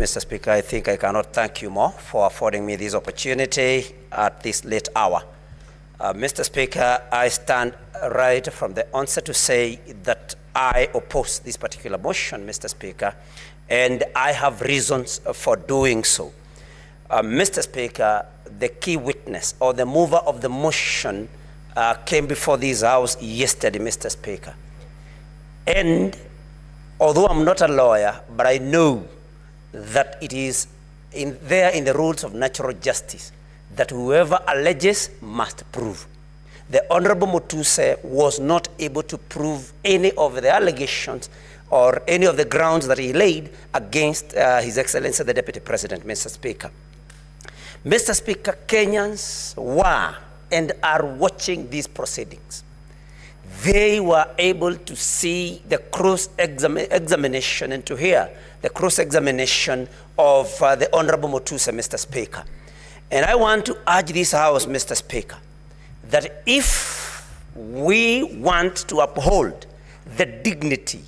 Mr. Speaker, I think I cannot thank you more for affording me this opportunity at this late hour. Mr. Speaker, I stand right from the onset to say that I oppose this particular motion, Mr. Speaker, and I have reasons for doing so. Mr. Speaker, the key witness or the mover of the motion came before this House yesterday, Mr. Speaker. And although I'm not a lawyer, but I know that it is there in the rules of natural justice that whoever alleges must prove. The Honorable Mutuse was not able to prove any of the allegations or any of the grounds that he laid against His Excellency the Deputy President, Mr. Speaker. Mr. Speaker, Kenyans were and are watching these proceedings. They were able to see the cross-examination and to hear the cross-examination of the Honorable Mutuse, Mr. Speaker. And I want to urge this House, Mr. Speaker, that if we want to uphold the dignity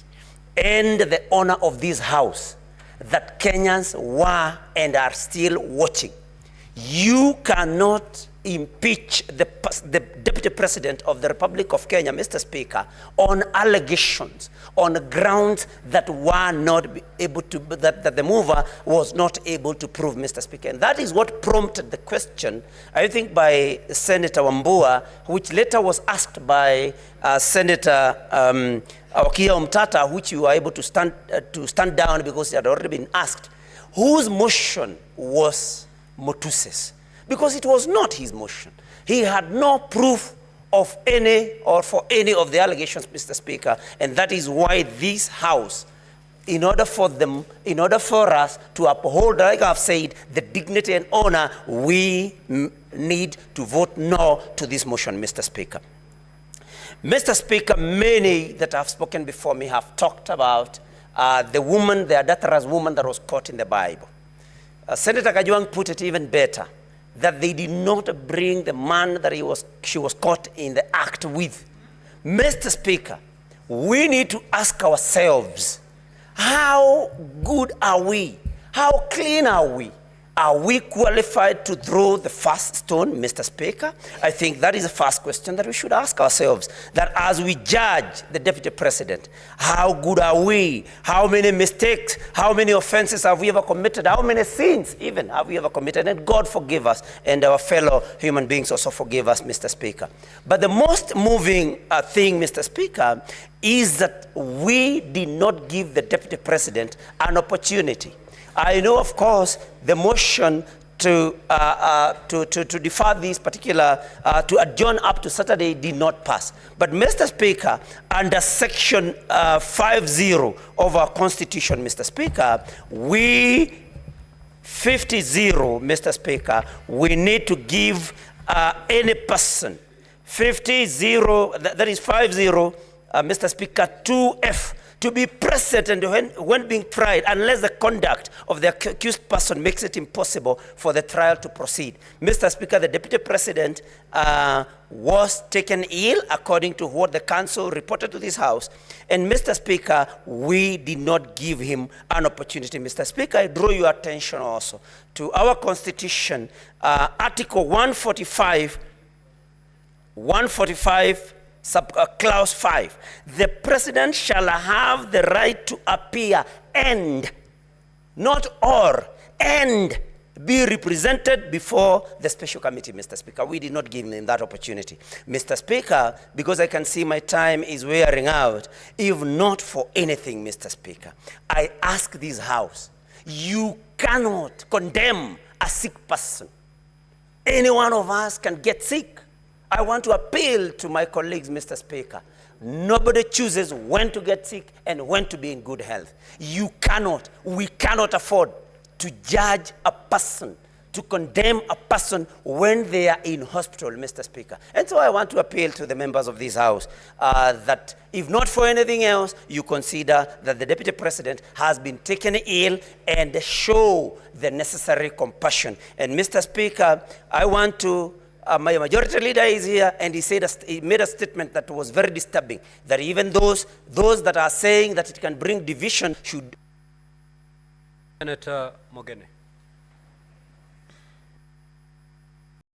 and the honor of this House, that Kenyans were and are still watching, you cannot impeach the Deputy President of the Republic of Kenya, Mr. Speaker, on allegations, on grounds that were not able to, that the mover was not able to prove, Mr. Speaker. And that is what prompted the question, I think, by Senator Wambua, which later was asked by Senator Okia Omtata, which you were able to stand down because it had already been asked, whose motion was Mutuse's? Because it was not his motion. He had no proof of any or for any of the allegations, Mr. Speaker, and that is why this House, in order for us to uphold, like I've said, the dignity and honor, we need to vote no to this motion, Mr. Speaker. Mr. Speaker, many that have spoken before me have talked about the woman, the adulterous woman that was caught in the Bible. Senator Kajwang put it even better, that they did not bring the man that she was caught in the act with. Mr. Speaker, we need to ask ourselves, how good are we? How clean are we? Are we qualified to throw the first stone, Mr. Speaker? I think that is the first question that we should ask ourselves, that as we judge the Deputy President, how good are we? How many mistakes, how many offenses have we ever committed? How many sins even have we ever committed? And God forgive us, and our fellow human beings also forgive us, Mr. Speaker. But the most moving thing, Mr. Speaker, is that we did not give the Deputy President an opportunity. I know, of course, the motion to defer this particular, to adjourn up to Saturday did not pass. But Mr. Speaker, under section 50 of our Constitution, Mr. Speaker, 50-0, Mr. Speaker, we need to give any person, 50-0, that is 50, Mr. Speaker, 2F, to be present and when being tried, unless the conduct of the accused person makes it impossible for the trial to proceed. Mr. Speaker, the Deputy President was taken ill, according to what the council reported to this House. And Mr. Speaker, we did not give him an opportunity. Mr. Speaker, I draw your attention also to our Constitution, Article 145, Clause 5, the President shall have the right to appear and, not or, and be represented before the special committee, Mr. Speaker. We did not give him that opportunity. Mr. Speaker, because I can see my time is wearing out, if not for anything, Mr. Speaker, I ask this House, you cannot condemn a sick person. Any one of us can get sick. I want to appeal to my colleagues, Mr. Speaker. Nobody chooses when to get sick and when to be in good health. We cannot afford to judge a person, to condemn a person when they are in hospital, Mr. Speaker. And so I want to appeal to the members of this House that if not for anything else, you consider that the Deputy President has been taken ill and show the necessary compassion. And Mr. Speaker, I want to my majority leader is here, and he made a statement that was very disturbing, that even those that are saying that it can bring division should Senator Mogene.